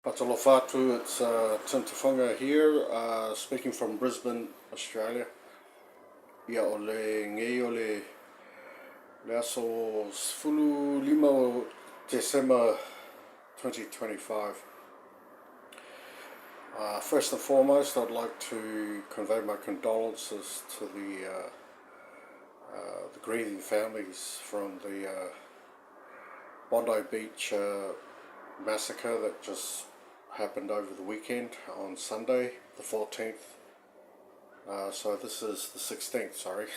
Patalofatu, it's Tintafunga here, speaking from Brisbane, Australia. Ia ole ngai ole le aso fulu lima o December 2025. First and foremost, I'd like to convey my condolences to the grieving families from the Bondi Beach Massacre that just happened over the weekend on Sunday, the 14th. So this is the 16th, sorry.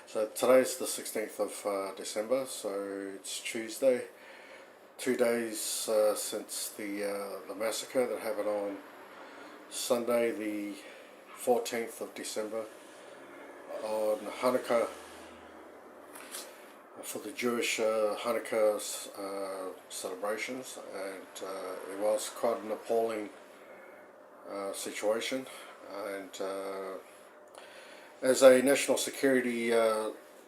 So today's the 16th of December, so it's Tuesday. 2 days since the massacre that happened on Sunday, the 14th of December, on Hanukkah, for the Jewish Hanukkah celebrations, and it was quite an appalling situation. And as a national security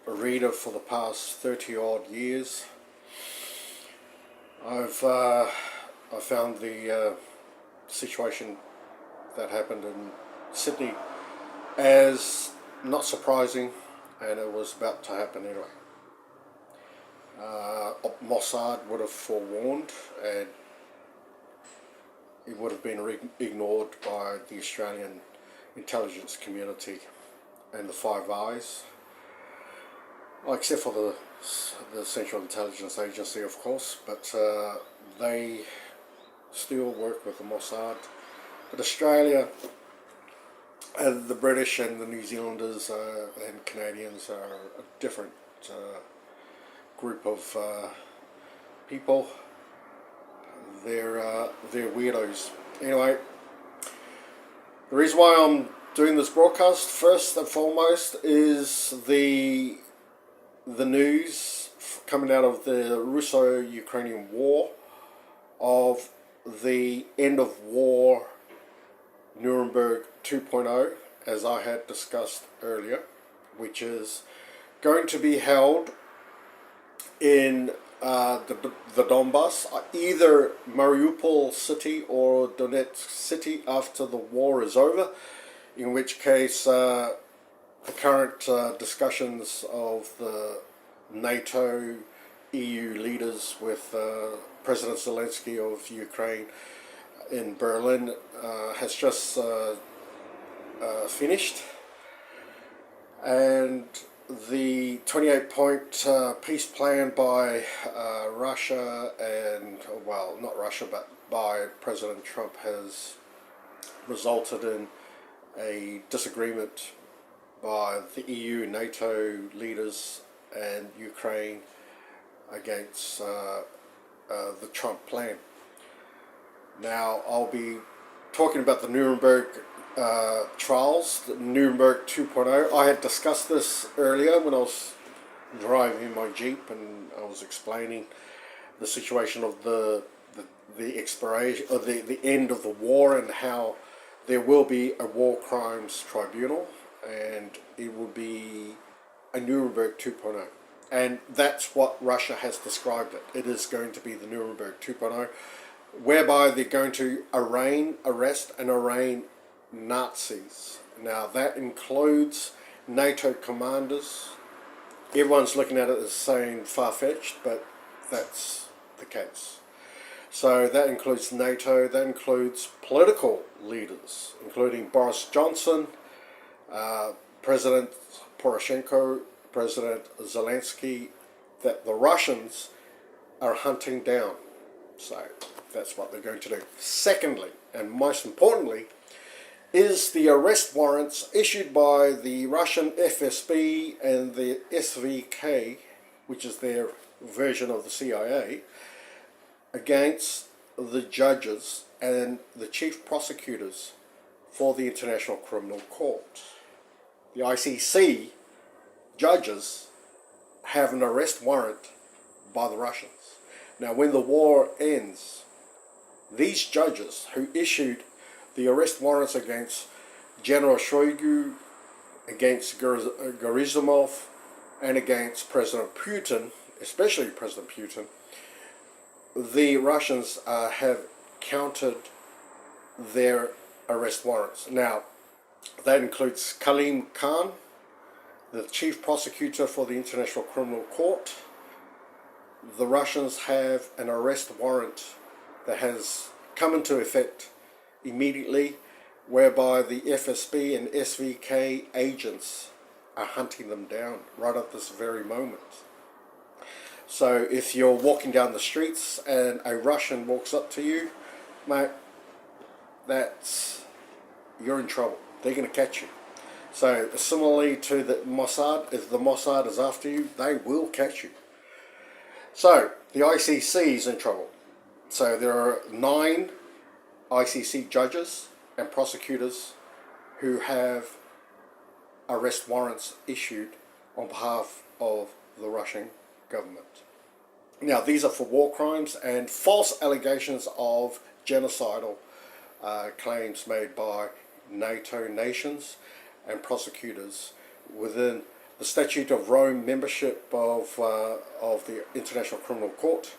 reader for the past 30 odd years, I've found the situation that happened in Sydney as not surprising, and it was about to happen anyway. Mossad would have forewarned, and it would have been ignored by the Australian intelligence community and the Five Eyes, except for the Central Intelligence Agency, of course, but they still work with the Mossad. But Australia and the British and the New Zealanders and Canadians are a different group of people. They're weirdos. Anyway, the reason why I'm doing this broadcast first and foremost is the news coming out of the Russo-Ukrainian War of the end of war Nuremberg 2.0, as I had discussed earlier, which is going to be held in the Donbass, either Mariupol City or Donetsk City after the war is over, in which case the current discussions of the NATO, EU leaders with President Zelensky of Ukraine in Berlin has just finished, and the 28-point peace plan by Russia and, well, not Russia, but by President Trump has resulted in a disagreement by the EU, NATO leaders and Ukraine against the Trump plan. Now, I'll be talking about the Nuremberg trials, the Nuremberg 2.0. I had discussed this earlier when I was driving in my Jeep, and I was explaining the situation of the expiration, or the end of the war, and how there will be a war crimes tribunal, and it will be a Nuremberg 2.0. And that's what Russia has described it. It is going to be the Nuremberg 2.0, whereby they're going to arrest and arraign Nazis. Now that includes NATO commanders. Everyone's looking at it as saying far-fetched, but that's the case. So that includes NATO, that includes political leaders, including Boris Johnson, President Poroshenko, President Zelensky, that the Russians are hunting down. So that's what they're going to do. Secondly, and most importantly, is the arrest warrants issued by the Russian FSB and the SVK, which is their version of the CIA, against the judges and the chief prosecutors for the International Criminal Court. The ICC judges have an arrest warrant by the Russians. Now, when the war ends, these judges who issued the arrest warrants against General Shoigu, against Gerasimov, and against President Putin, especially President Putin, the Russians have countered their arrest warrants. Now, that includes Khalil Khan, the chief prosecutor for the International Criminal Court. The Russians have an arrest warrant that has come into effect immediately, whereby the FSB and SVK agents are hunting them down right at this very moment. So if you're walking down the streets and a Russian walks up to you, mate, you're in trouble. They're going to catch you. So similarly to the Mossad, if the Mossad is after you, they will catch you. So the ICC is in trouble. So there are 9 ICC judges and prosecutors who have arrest warrants issued on behalf of the Russian government. Now, these are for war crimes and false allegations of genocidal claims made by NATO nations and prosecutors within the Statute of Rome membership of the International Criminal Court,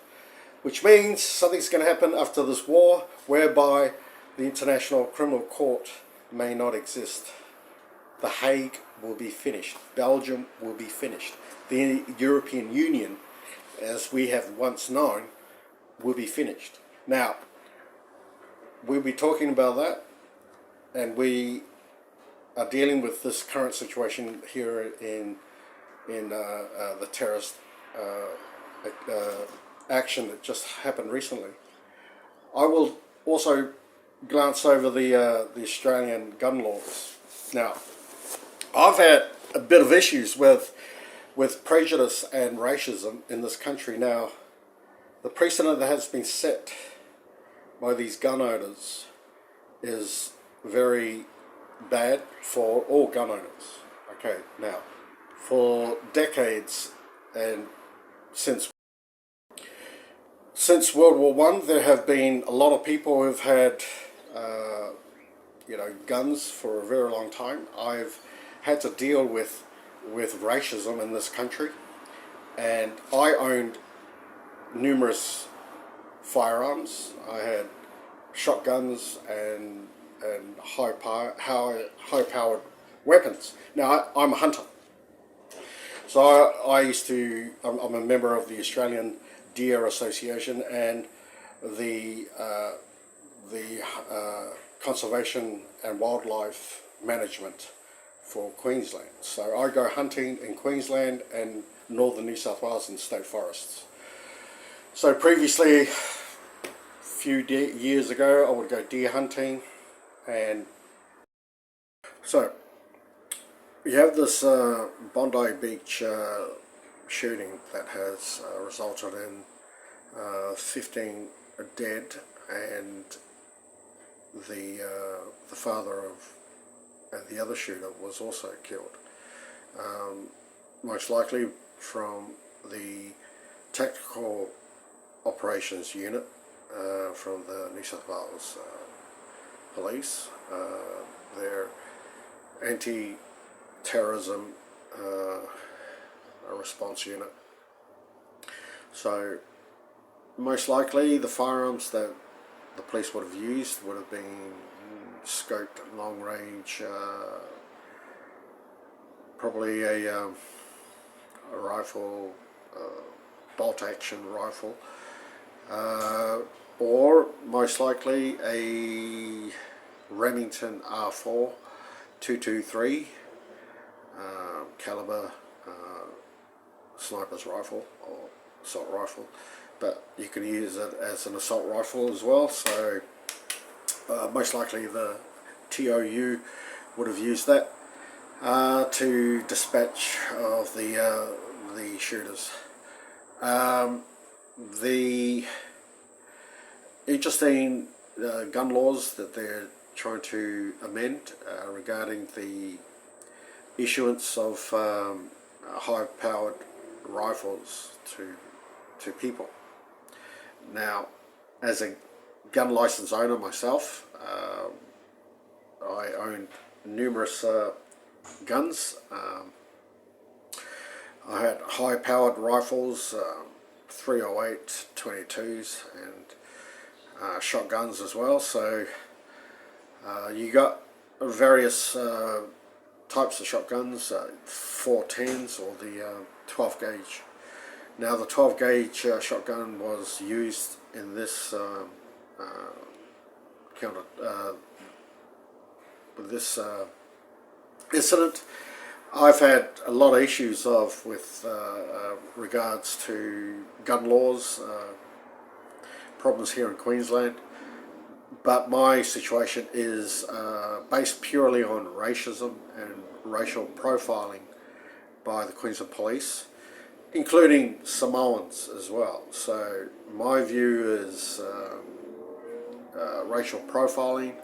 which means something's going to happen after this war whereby the International Criminal Court may not exist. The Hague will be finished. Belgium will be finished. The European Union, as we have once known, will be finished. Now, we'll be talking about that, and we are dealing with this current situation here in the terrorist action that just happened recently. I will also glance over the Australian gun laws. Now, I've had a bit of issues with prejudice and racism in this country. Now, the precedent that has been set by these gun owners is very bad for all gun owners. Okay, now, for decades and since World War One, there have been a lot of people who've had guns for a very long time. I've had to deal with racism in this country, and I owned numerous firearms. I had shotguns and high-powered weapons. Now, I'm a hunter. So I'm a member of the Australian Deer Association and the Conservation and Wildlife Management for Queensland. So I go hunting in Queensland and northern New South Wales in state forests. So previously, a few years ago, I would go deer hunting, and so we have this Bondi Beach shooting that has resulted in 15 dead, and the father of the other shooter was also killed. Most likely from the Tactical Operations Unit from the New South Wales Police, their anti-terrorism response unit. So most likely the firearms that the police would have used would have been scoped long range, probably a rifle, bolt action rifle, or most likely a Remington R4 223 caliber sniper's rifle or assault rifle, but you can use it as an assault rifle as well. So most likely the TOU would have used that to dispatch of the shooters. The interesting gun laws that they're trying to amend regarding the issuance of high-powered rifles to people. Now, as a gun license owner myself, I owned numerous guns. I had high-powered rifles, 308 22s, and shotguns as well. So you got various types of shotguns, 410s or the 12 gauge. Now the 12 gauge shotgun was used in this incident. I've had a lot of issues with regards to gun laws, problems here in Queensland, but my situation is based purely on racism and racial profiling by the Queensland Police, including Samoans as well. So my view is racial profiling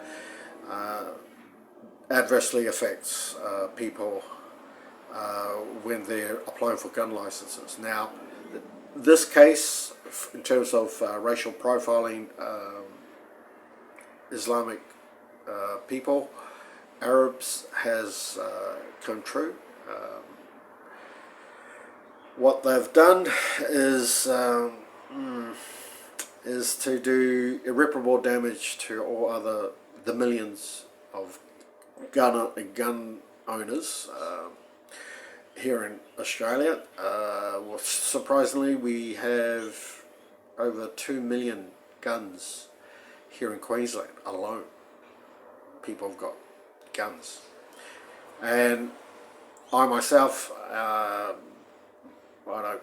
adversely affects people when they're applying for gun licenses. Now, this case, in terms of racial profiling, Islamic people, Arabs, has come true. What they've done is to do irreparable damage to all the millions of gun owners here in Australia. Well, surprisingly, we have over 2 million guns here in Queensland alone. People have got guns, and I myself, I don't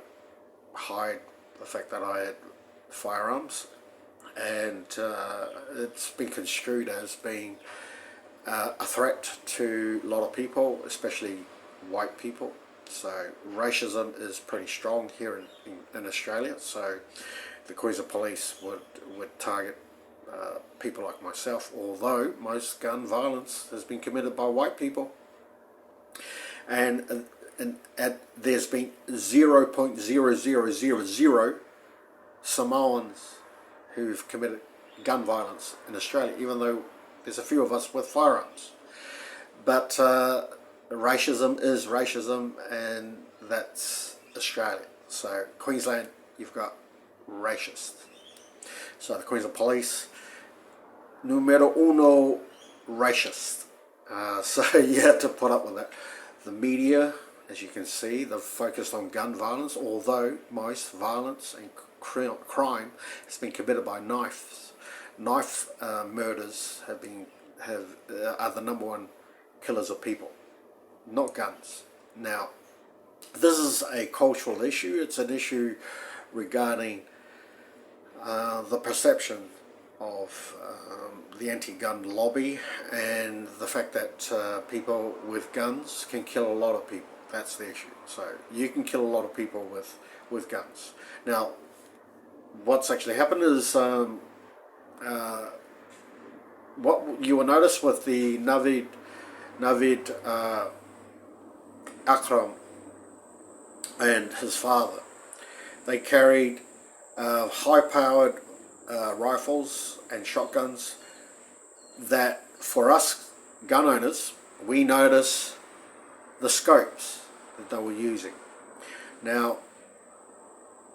hide the fact that I had firearms, and it's been construed as being a threat to a lot of people, especially white people. So racism is pretty strong here in Australia. So the Queensland Police would target people like myself, although most gun violence has been committed by white people, and there's been 0.0000 Samoans who've committed gun violence in Australia, even though there's a few of us with firearms. But racism is racism, and that's Australia. So Queensland, you've got racist. So the Queensland Police, numero uno, racist. So you have to put up with that. The media, as you can see, they've focused on gun violence, although most violence and crime has been committed by knives. Knife murders are the number one killers of people, not guns. Now, this is a cultural issue. It's an issue regarding the perception of the anti-gun lobby, and the fact that people with guns can kill a lot of people. That's the issue. So you can kill a lot of people with guns. Now, what's actually happened is what you will notice with the Navid Akram and his father, they carried high-powered rifles and shotguns that, for us gun owners, we notice the scopes that they were using. Now,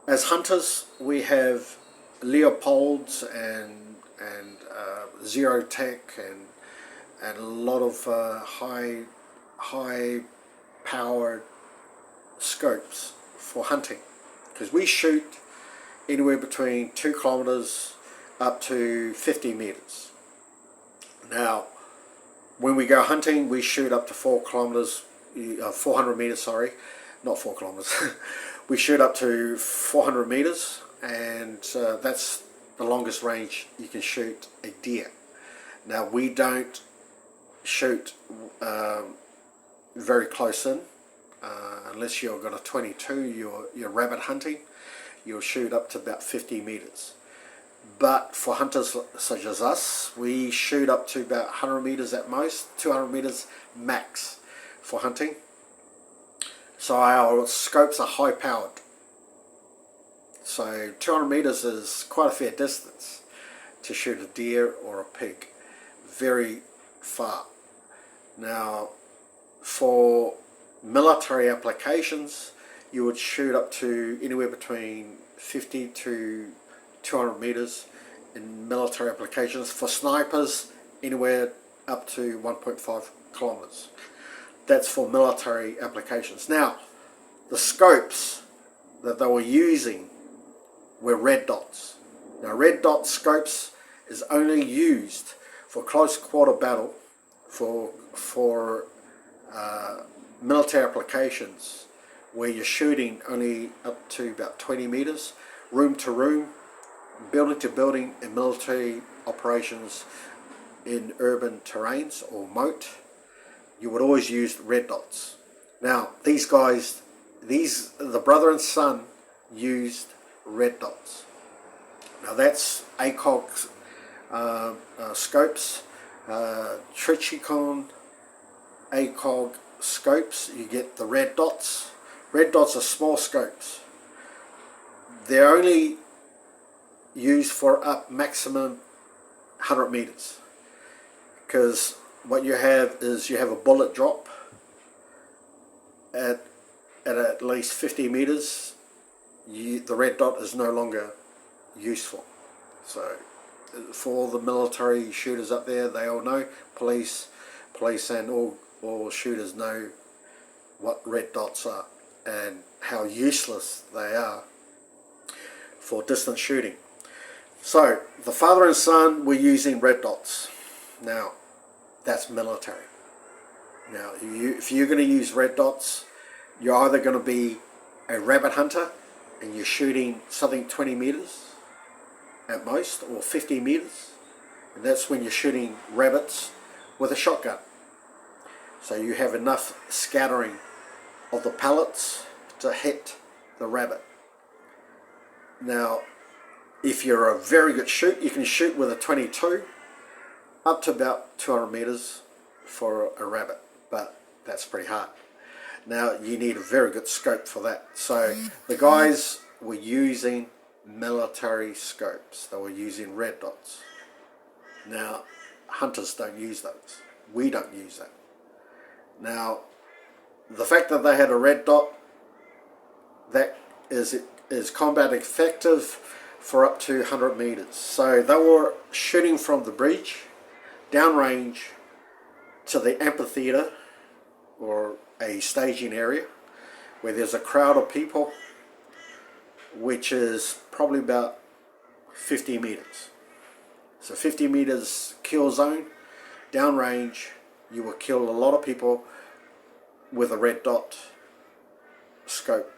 as hunters, we have Leopolds and Zero Tech and a lot of high powered scopes for hunting, because we shoot anywhere between 2 kilometers up to 50 meters. Now, when we go hunting, we shoot up to 400 meters, sorry, not 4 kilometers. We shoot up to 400 meters, and that's the longest range you can shoot a deer. Now, we don't shoot very close in, unless you've got a 22, you're rabbit hunting, you'll shoot up to about 50 meters. But for hunters such as us, we shoot up to about 100 meters at most, 200 meters max for hunting. So our scopes are high powered. So 200 meters is quite a fair distance to shoot a deer or a pig. Very far. Now, for military applications, you would shoot up to anywhere between 50 to 200 meters in military applications. For snipers, anywhere up to 1.5 kilometers. That's for military applications. Now, the scopes that they were using were red dots. Now, red dot scopes is only used for close quarter battle, for military applications where you're shooting only up to about 20 meters, room to room, building to building, in military operations in urban terrains or moat. You would always use red dots. Now, these guys, the brother and son used red dots. Now that's ACOG scopes, Trichicon ACOG scopes. You get the red dots. Red dots are small scopes. They're only used for up maximum 100 meters, because what you have is you have a bullet drop at least 50 meters. The red dot is no longer useful. So for all the military shooters up there, they all know, police and all shooters know what red dots are and how useless they are for distance shooting. So the father and son were using red dots. Now that's military. Now if you're going to use red dots, you're either going to be a rabbit hunter and you're shooting something 20 meters at most, or 50 meters, and that's when you're shooting rabbits with a shotgun. So you have enough scattering of the pellets to hit the rabbit. Now, if you're a very good shoot, you can shoot with a 22 up to about 200 meters for a rabbit, but that's pretty hard. Now, you need a very good scope for that. So the guys were using military scopes. They were using red dots. Now, hunters don't use those. We don't use that. Now, the fact that they had a red dot, that is combat effective for up to 100 meters. So they were shooting from the bridge, downrange, to the amphitheater, or a staging area, where there's a crowd of people, which is probably about 50 meters. So 50 meters kill zone, downrange, you will kill a lot of people with a red dot scope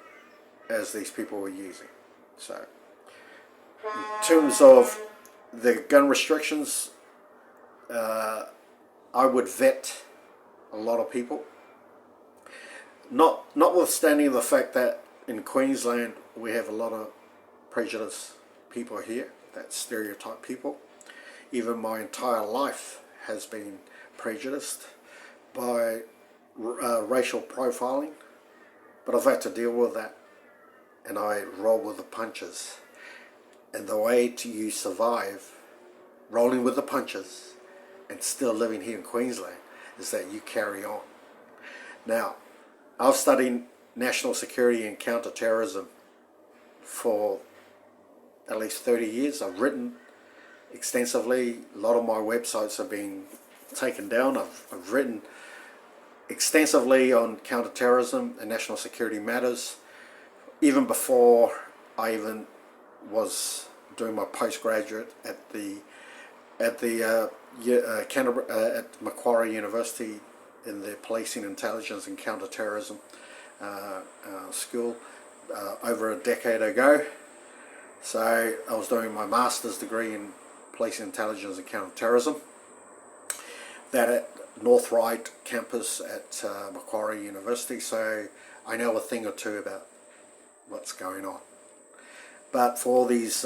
as these people were using. So in terms of the gun restrictions, I would vet a lot of people. Notwithstanding the fact that in Queensland we have a lot of prejudiced people here, that stereotype people. Even my entire life has been prejudiced by racial profiling, but I've had to deal with that, and I roll with the punches. And the way to you survive rolling with the punches and still living here in Queensland is that you carry on. Now, I've studied national security and counter-terrorism for at least 30 years. I've written extensively. A lot of my websites have been taken down. I've written extensively on counter-terrorism and national security matters, even before I even was doing my postgraduate at Macquarie University in the Policing, Intelligence and Counter-Terrorism school over a decade ago. So I was doing my master's degree in Policing, Intelligence and Counter-Terrorism. That at North Ryde campus at Macquarie University. So I know a thing or two about what's going on. But for all these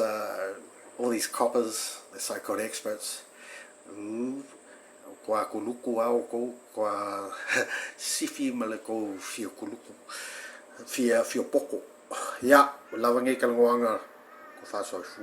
coppers, the so-called experts, kwa kuluku au kwa sifi maleko fio kuluku fio poko ya lawangi kalangwanga ko fa so fu